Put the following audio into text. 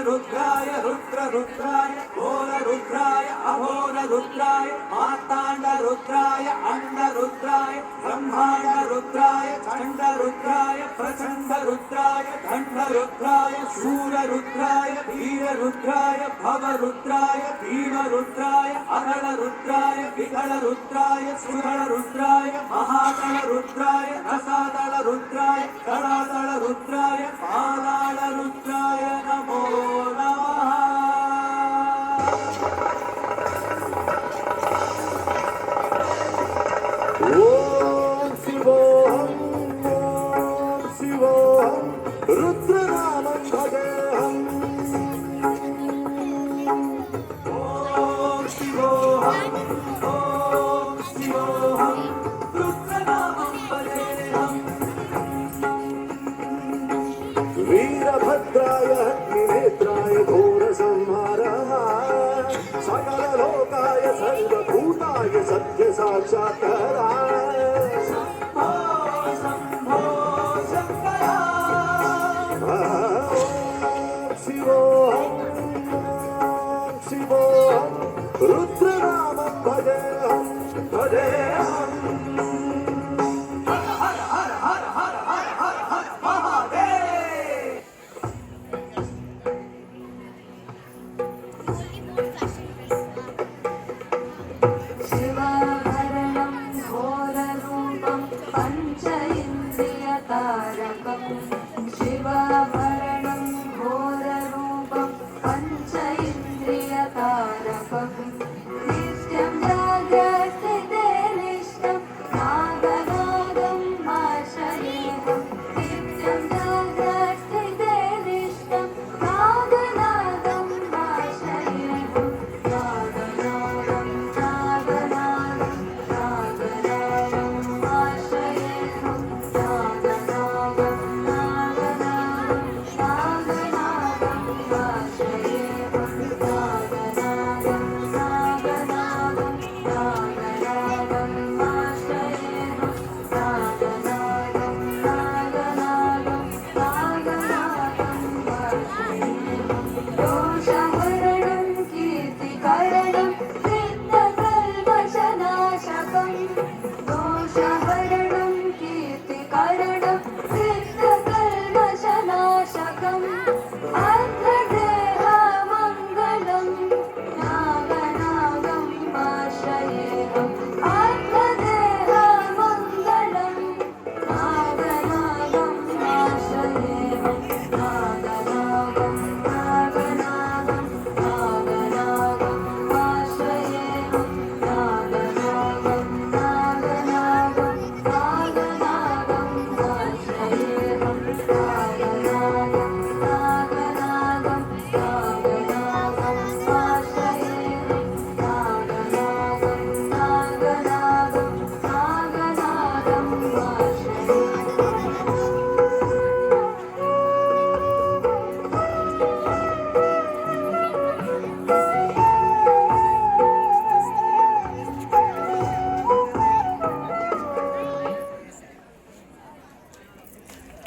रुद्राय रुद्राय घोर रुद्राय अघोर रुद्राय मार्तांड रुद्राय अंड रुद्राय ब्रह्मांड रुद्राय चंड रुद्राय प्रचंड रुद्राय दंड रुद्राय शूर रुद्राय वीर रुद्राय भव रुद्राय भीम रुद्राय अगल रुद्राय विगल रुद्राय सुगल रुद्राय महागल रुद्राय रसादल रुद्राय गणादल रुद्राय पादाल रुद्राय नमो नमः। ओम शिवोहम रुद्रनामं भजेऽहम्। ओम शिवोहम रुद्रनामं भजेऽहम्। वीरभद्राय अग्निनेत्राय घोरसंहारः सकललोकाय सर्वभूताय सत्यसाक्षात्काराय शंभो शंकर। शिवोहम रुद्रनामं भजेऽहम् भजेऽहम्। हर हर हर हर हर हर हर हर महादेव। शिवभरणं घोररूपं पञ्च इन्द्रियतारकं शिवभरणं घोररूपं पञ्च इन्द्रियतारकं नित्यं जाग्रस्थिते निष्ठं नागनागं आश्रयेऽहं नित्यं जाग्रस्थिते निष्ठं नागनागं आश्रयेऽहं नागनागं नागनागं नागनागं आश्रयेऽहं नागनागं नागनागं नागनागं आश्रयेऽहं नागनागं नागनागं नागनागं आश्रयेऽहं नागनागं नागनागं नागनागं आश्रयेऽहं दोषहरणं कीर्तिकरणं सिद्धकल्मषनाशकं दोषहरणं कीर्तिकरणं सिद्धकल्मषनाशकम् अर्थदेहमङ्गलं नागनागं आश्रयेऽहम् अर्थदेहमङ्गलं नागनागं आश्रयेऽहं नागनागं नागनागं नागनागं आश्रयेऽहं नागनागं नागनागं नागनागं आश्रयेऽहं नागनागं नागनागं नागनागं आश्रयेऽहं नागनागं नागनागं नागनागं आश्रयेऽहम्